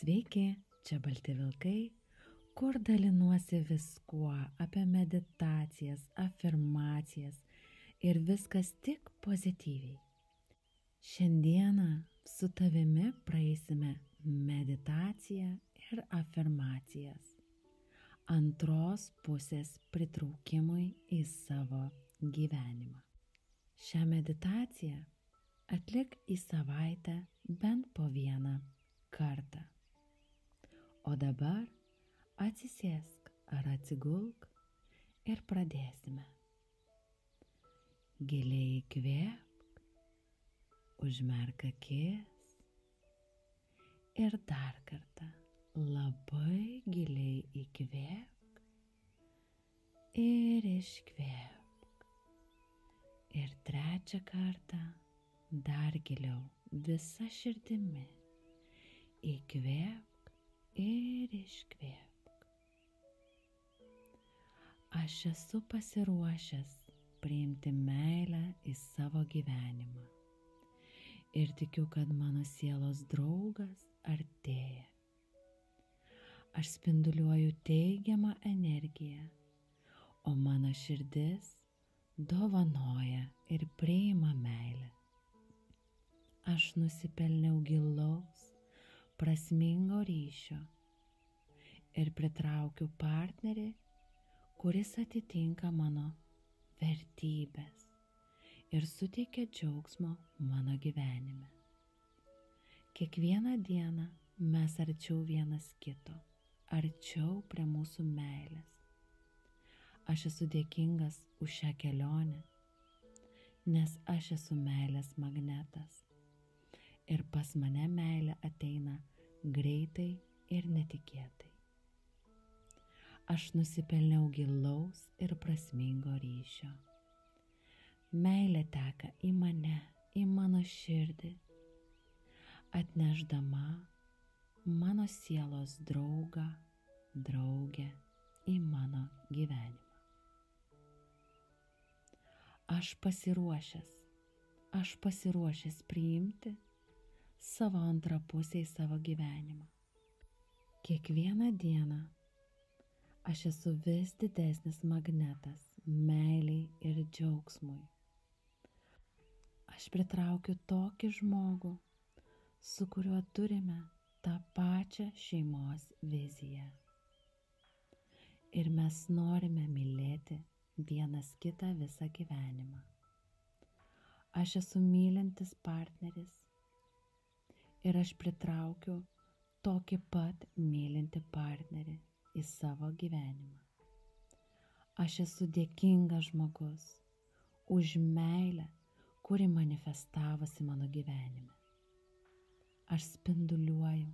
Sveiki, čia Balti Vilkai, kur dalinuosi viskuo apie meditacijas, afirmacijas ir viskas tik pozityviai. Šiandieną su tavimi praeisime meditaciją ir afirmacijas. Antros pusės pritraukimui į savo gyvenimą. Šią meditaciją atlik į savaitę bent po vieną kartą. O dabar atsisėsk ar atsigulk ir pradėsime. Giliai įkvėpk, užmerk akis ir dar kartą labai giliai įkvėpk ir iškvėpk. Ir trečią kartą dar giliau visa širdimi įkvėpk ir iškvėpk. Aš esu pasiruošęs priimti meilę į savo gyvenimą ir tikiu, kad mano sielos draugas artėja. Aš spinduliuoju teigiamą energiją, o mano širdis dovanoja ir priima meilę. Aš nusipelniau gilaus, prasmingo ryšio ir pritraukiu partnerį, kuris atitinka mano vertybės ir suteikia džiaugsmo mano gyvenime. Kiekvieną dieną mes arčiau vienas kito, arčiau prie mūsų meilės. Aš esu dėkingas už šią kelionę, nes aš esu meilės magnetas ir pas mane meilė ateina greitai ir netikėtai. Aš nusipelniau gilaus ir prasmingo ryšio. Meilė teka į mane, į mano širdį, atnešdama mano sielos draugę į mano gyvenimą. Aš pasiruošęs priimti savo antrą pusę į savo gyvenimą. Kiekvieną dieną aš esu vis didesnis magnetas meiliai ir džiaugsmui. Aš pritraukiu tokį žmogų, su kuriuo turime tą pačią šeimos viziją. Ir mes norime mylėti vienas kitą visą gyvenimą. Aš esu mylintis partneris ir aš pritraukiu tokį pat mylintį partnerį į savo gyvenimą. Aš esu dėkingas žmogus už meilę, kuri manifestavosi mano gyvenime. Aš spinduliuoju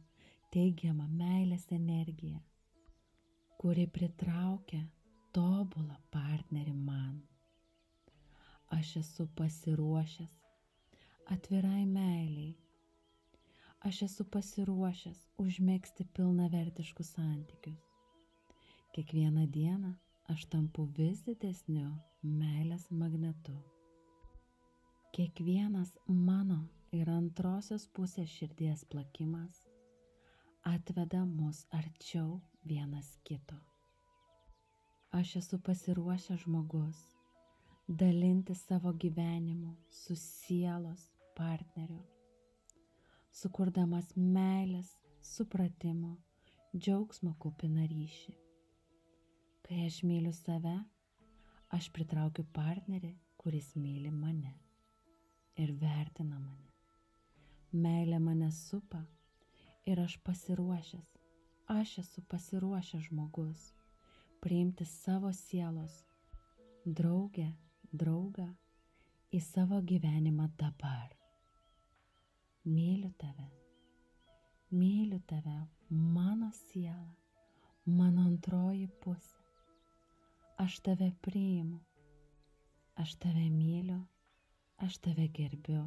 teigiamą meilės energiją, kuri pritraukia tobulą partnerį man. Aš esu pasiruošęs atvirai meiliai. Aš esu pasiruošęs užmegzti pilnavertiškus santykius. Kiekvieną dieną aš tampu vis didesniu meilės magnetu. Kiekvienas mano ir antrosios pusės širdies plakimas atveda mus arčiau vienas kito. Aš esu pasiruošęs žmogus dalinti savo gyvenimu su sielos partneriu, sukurdamas meilės, supratimo, džiaugsmo kupiną ryšį. Kai aš myliu save, aš pritraukiu partnerį, kuris myli mane ir vertina mane. Meilė mane supa ir aš esu pasiruošęs žmogus priimti savo sielos draugą į savo gyvenimą dabar. Myliu tave, mano siela, mano antroji pusė. Aš tave priimu, aš tave myliu, aš tave gerbiu,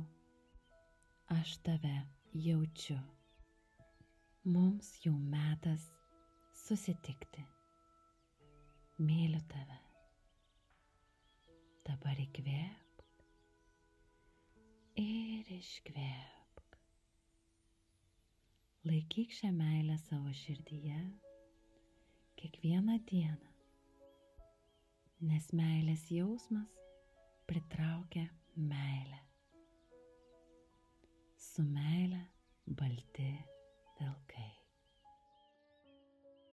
aš tave jaučiu. Mums jau metas susitikti. Myliu tave. Dabar įkvėpk ir iškvėpk. Laikyk šią meilę savo širdyje kiekvieną dieną, nes meilės jausmas pritraukia meilę. Su meile balti vilkai.